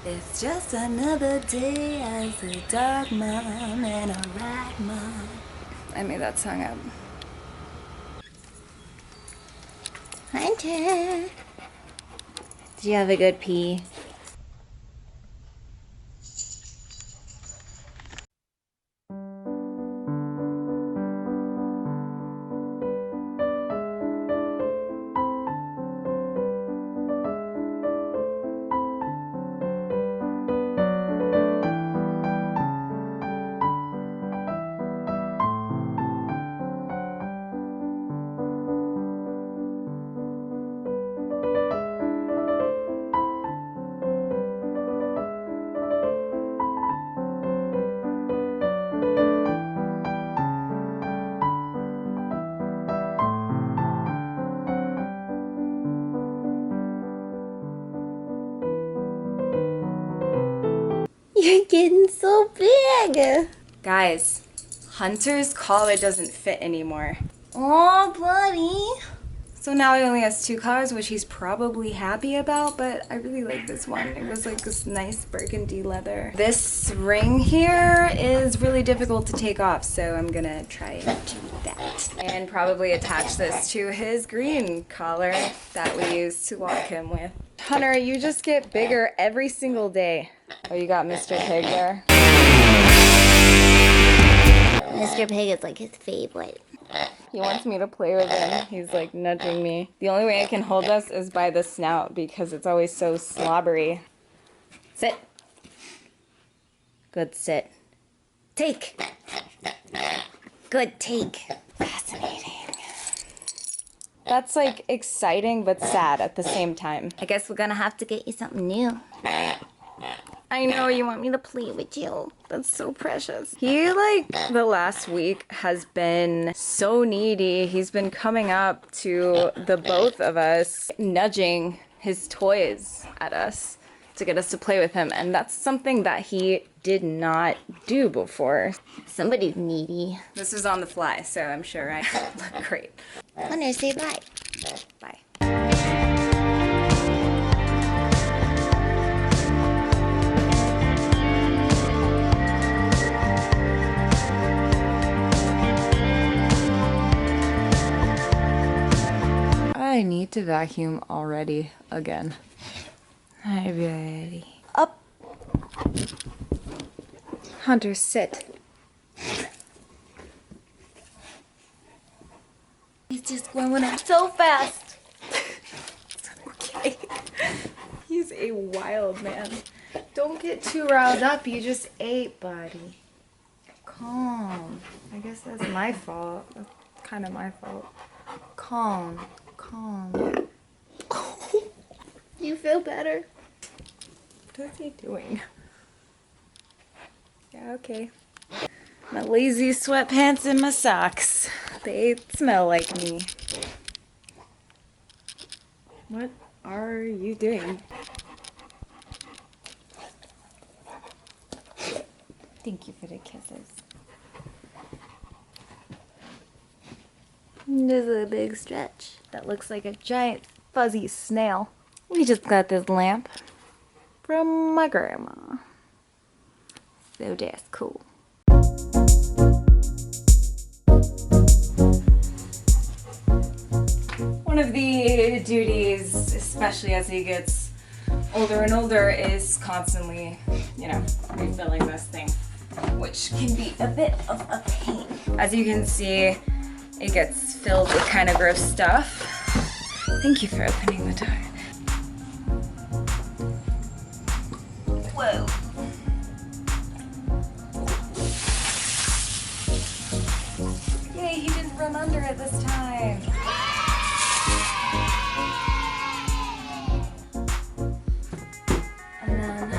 It's just another day as a dog mom and a rat mom. I made that song up. Hunter! Did you have a good pee? You're getting so big! Guys, Hunter's collar doesn't fit anymore. Oh, buddy! So now he only has 2 collars, which he's probably happy about, but I really like this one. It was like this nice burgundy leather. This ring here is really difficult to take off, so I'm gonna try and do that. And probably attach this to his green collar that we used to walk him with. Hunter, you just get bigger every single day. Oh, you got Mr. Pig there? Mr. Pig is like his favorite. He wants me to play with him. He's like nudging me. The only way I can hold this is by the snout because it's always so slobbery. Sit. Good sit. Take. Good take. Fascinating. That's like exciting but sad at the same time. I guess we're gonna have to get you something new. I know you want me to play with you. That's so precious. He, like, the last week has been so needy. He's been coming up to the both of us, nudging his toys at us to get us to play with him. And that's something that he did not do before. Somebody's needy. This is on the fly, so I'm sure I look great. Hunter, say bye. Bye. I need to vacuum already again. Hi, buddy. Up. Hunter, sit. He's just growing up so fast. Okay. He's a wild man. Don't get too riled up. You just ate, buddy. Calm. I guess that's my fault. That's kind of my fault. Calm. Calm. You feel better? What is he doing? Yeah, okay. My lazy sweatpants and my socks. They smell like me. What are you doing? Thank you for the kisses. This is a big stretch. That looks like a giant fuzzy snail. We just got this lamp from my grandma. So that's cool. One of the duties, especially as he gets older and older, is constantly, refilling this thing, which can be a bit of a pain. As you can see, it gets filled with kind of gross stuff. Thank you for opening the door. Whoa. Yay, he didn't run under it this time. And then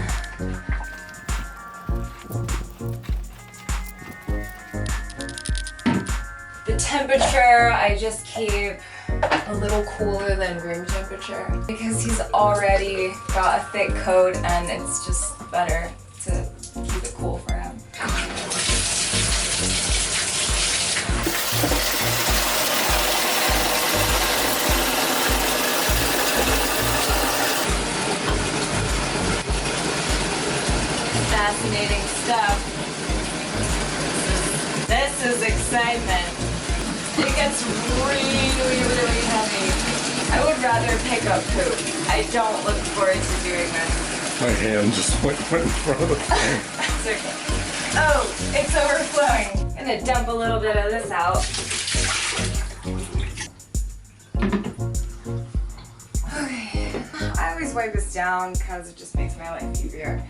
the temperature, I just keep a little cooler than room temperature because he's already got a thick coat and it's just better to keep it cool for him. fascinating stuff. This is excitement. It gets really, really heavy. I would rather pick up poop. I don't look forward to doing this. My hand just went in front of the thing. That's okay. Oh, it's overflowing. I'm gonna dump a little bit of this out. Okay. I always wipe this down because it just makes my life easier.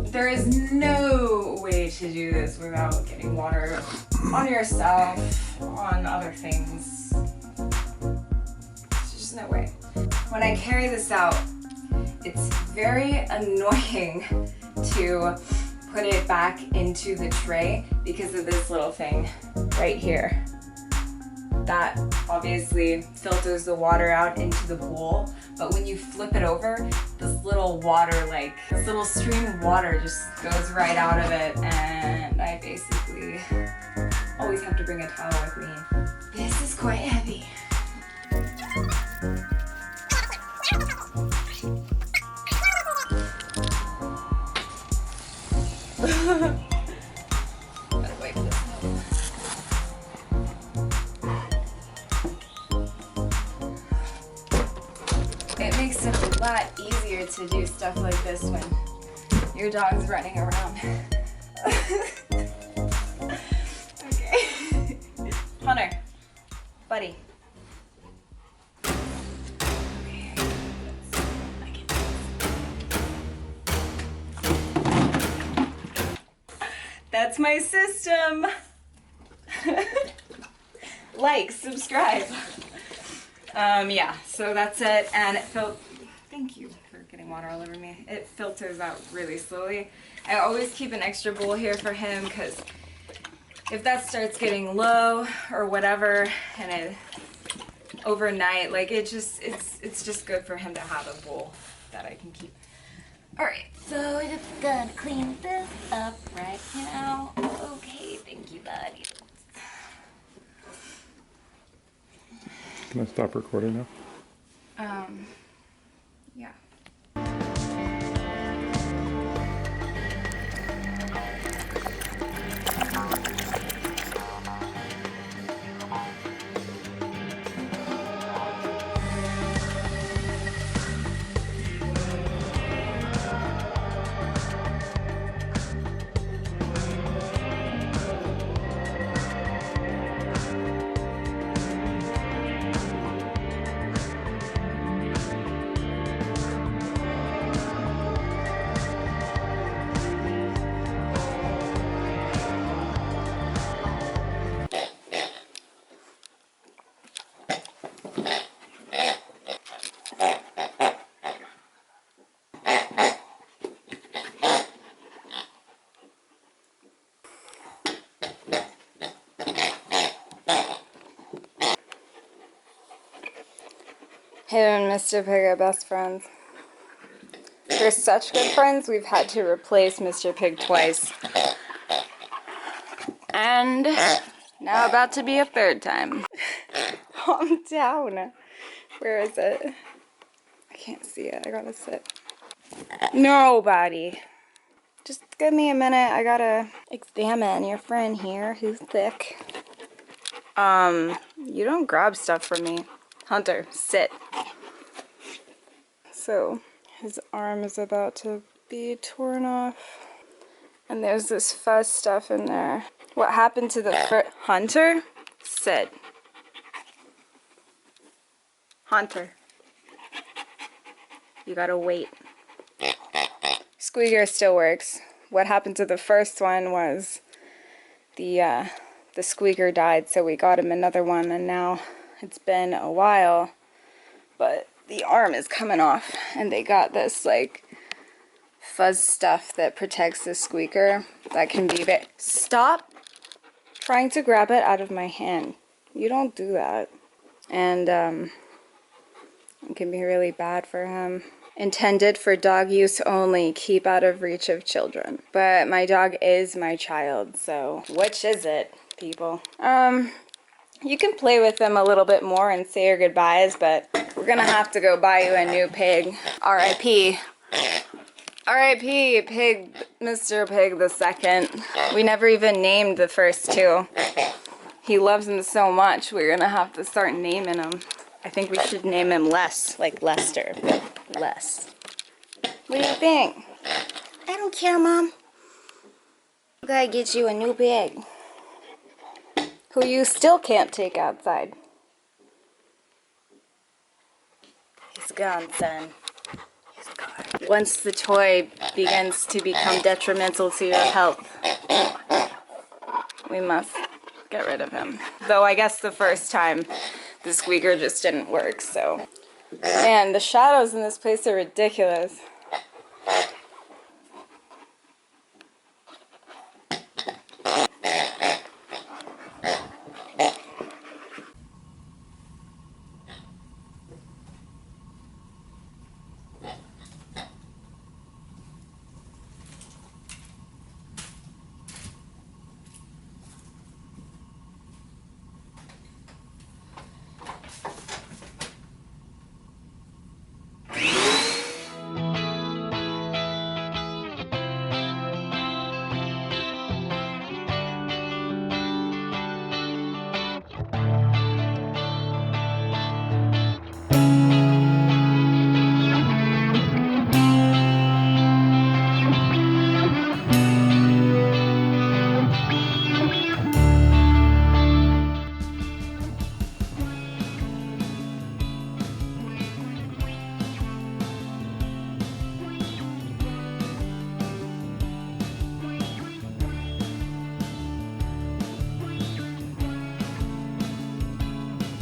There is no way to do this without getting water on yourself, on other things. There's just no way. When I carry this out, it's very annoying to put it back into the tray because of this little thing right here. That obviously filters the water out into the bowl, but when you flip it over, this little water, like this little stream of water just goes right out of it, and I basically always have to bring a towel with me. This is quite heavy. Gotta wipe this out. It makes it a lot easier to do stuff like this when your dog's running around. Okay. Hunter, buddy. That's my system. Like, subscribe. Yeah, so that's it, and it thank you for getting water all over me. It filters out really slowly. I always keep an extra bowl here for him because if that starts getting low or whatever, and it overnight, like it's just good for him to have a bowl that I can keep. All right, so we're just gonna clean this up right now. Okay, thank you, buddy. Can I stop recording now? Yeah. Him and Mr. Pig are best friends. They're such good friends, we've had to replace Mr. Pig twice. And now about to be a third time. Calm down. Where is it? I can't see it. I gotta sit. Nobody. Just give me a minute. I gotta examine your friend here who's thick. You don't grab stuff from me. Hunter, sit. So, his arm is about to be torn off. And there's this fuzz stuff in there. What happened to the Hunter? Sit. Hunter. You gotta wait. Squeaker still works. What happened to the first one was the squeaker died, so we got him another one, and now it's been a while, but the arm is coming off, and they got this like fuzz stuff that protects the squeaker that can be bit. Stop trying to grab it out of my hand. You don't do that. And it can be really bad for him. Intended for dog use only. Keep out of reach of children. But my dog is my child, so which is it, people? You can play with them a little bit more and say your goodbyes, but we're gonna have to go buy you a new pig. R.I.P. R.I.P. Pig, Mr. Pig the second. We never even named the first two. He loves them so much, we're gonna have to start naming them. I think we should name him Les, like Lester, but Les. What do you think? I don't care, Mom. I gotta get you a new pig. Who you still can't take outside. He's gone, son. He's gone. Once the toy begins to become detrimental to your health, we must get rid of him. Though I guess the first time the squeaker just didn't work, so. Man, the shadows in this place are ridiculous.